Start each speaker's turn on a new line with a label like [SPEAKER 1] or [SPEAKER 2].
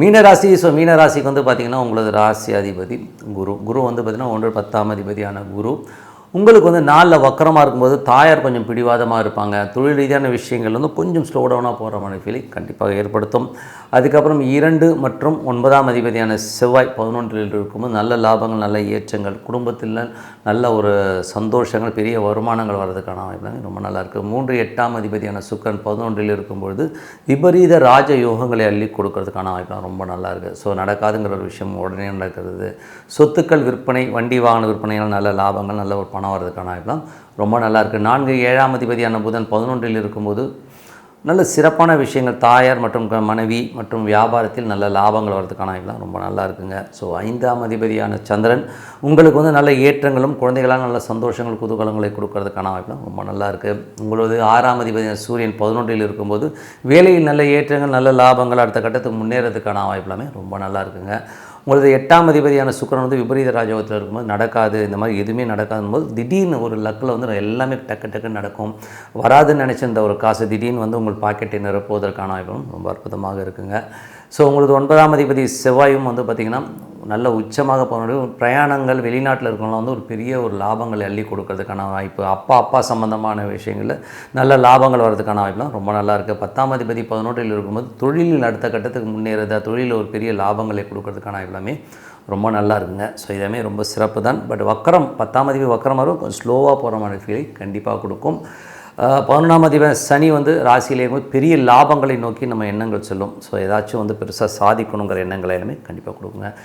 [SPEAKER 1] மீனராசி. மீனராசிக்கு வந்து பார்த்திங்கன்னா உங்களது ராசி அதிபதி குரு வந்து பார்த்திங்கன்னா 10ஆம் அதிபதியான குரு உங்களுக்கு வந்து நாளில் வக்கரமாக இருக்கும்போது தாயார் கொஞ்சம் பிடிவாதமாக இருப்பாங்க. தொழில் ரீதியான விஷயங்கள் வந்து கொஞ்சம் ஸ்லோ டவுனாக போகிற மாதிரி ஃபீலிங் கண்டிப்பாக ஏற்படுத்தும். அதுக்கப்புறம் 2 மற்றும் 9ஆம் அதிபதியான செவ்வாய் 11இல் இருக்கும்போது நல்ல லாபங்கள், நல்ல ஏற்றங்கள், குடும்பத்தில் நல்ல ஒரு சந்தோஷங்கள், பெரிய வருமானங்கள் வர்றதுக்கான வாய்ப்பு ரொம்ப நல்லாயிருக்கு. 3 8ஆம் அதிபதியான சுக்கிரன் 11இல் இருக்கும்பொழுது விபரீத ராஜ யோகங்களை அள்ளி கொடுக்கறதுக்கான வாய்ப்புலாம் ரொம்ப நல்லாயிருக்கு. ஸோ நடக்காதுங்கிற ஒரு விஷயம் உடனே நடக்கிறது. சொத்துக்கள் விற்பனை, வண்டி வாகன விற்பனைகள் நல்ல லாபங்கள், நல்ல ஒரு பணம் வர்றதுக்கான வாய்ப்புலாம் ரொம்ப நல்லாயிருக்கு. 4 7ஆம் அதிபதியான புதன் 11இல் இருக்கும்போது நல்ல சிறப்பான விஷயங்கள், தாயார் மற்றும் மனைவி மற்றும் வியாபாரத்தில் நல்ல லாபங்கள் வர்றதுக்கான வாய்ப்புலாம் ரொம்ப நல்லா இருக்குங்க. ஸோ 5ஆம் அதிபதியான சந்திரன் உங்களுக்கு வந்து நல்ல ஏற்றங்களும், குழந்தைகளால் நல்ல சந்தோஷங்கள், குதூகலங்களை கொடுக்கறதுக்கான வாய்ப்புலாம் ரொம்ப நல்லா இருக்குது. உங்களது 6ஆம் அதிபதியான சூரியன் 11இல் இருக்கும்போது வேலையில் நல்ல ஏற்றங்கள், நல்ல லாபங்கள், அடுத்த கட்டத்துக்கு முன்னேறதுக்கான வாய்ப்புலாமே ரொம்ப நல்லா இருக்குங்க. உங்களது 8ஆம் அதிபதியான சுக்கிரன் வந்து விபரீத ராஜயோகத்தில் இருக்கும்போது நடக்காது, இந்த மாதிரி எதுவுமே நடக்காதுன்னு போது திடீர்னு ஒரு லக்கில் வந்து எல்லாமே டக்குன்னு நடக்கும். வராதுன்னு நினச்ச இந்த ஒரு காசு திடீர்னு வந்து உங்கள் பாக்கெட்டை நிரப்புவதற்கான வாய்ப்பும் ரொம்ப அற்புதமாக இருக்குங்க. ஸோ உங்களது 9ஆம் அதிபதி செவ்வாயும் வந்து பார்த்திங்கன்னா நல்ல உச்சமாக போன பிரயாணங்கள், வெளிநாட்டில் இருக்கவங்களாம் வந்து ஒரு பெரிய ஒரு லாபங்களை அள்ளி கொடுக்கறதுக்கான வாய்ப்பு, அப்பா சம்பந்தமான விஷயங்களில் நல்ல லாபங்கள் வர்றதுக்கான வாய்ப்புலாம் ரொம்ப நல்லாயிருக்கு. 10ஆம் அதிபதி 11இல் இருக்கும்போது தொழிலில் அடுத்த கட்டத்துக்கு முன்னேறதா, தொழிலில் ஒரு பெரிய லாபங்களை கொடுக்கறதுக்கான வாய்ப்புலாமே ரொம்ப நல்லா இருக்குங்க. ஸோ இதே ரொம்ப சிறப்பு தான். பட் வக்கரம் 10ஆம் அதிபதி வக்கரமாக கொஞ்சம் ஸ்லோவாக போகிற மாதிரி ஃபீலை கண்டிப்பாக கொடுக்கும். 11ஆம் அதிபதி சனி வந்து ராசியிலே இருக்கும்போது பெரிய லாபங்களை நோக்கி நம்ம எண்ணங்கள் செல்லும். ஸோ ஏதாச்சும் வந்து பெருசாக சாதிக்கணுங்கிற எண்ணங்களை எல்லாமே கண்டிப்பாக கொடுக்குங்க.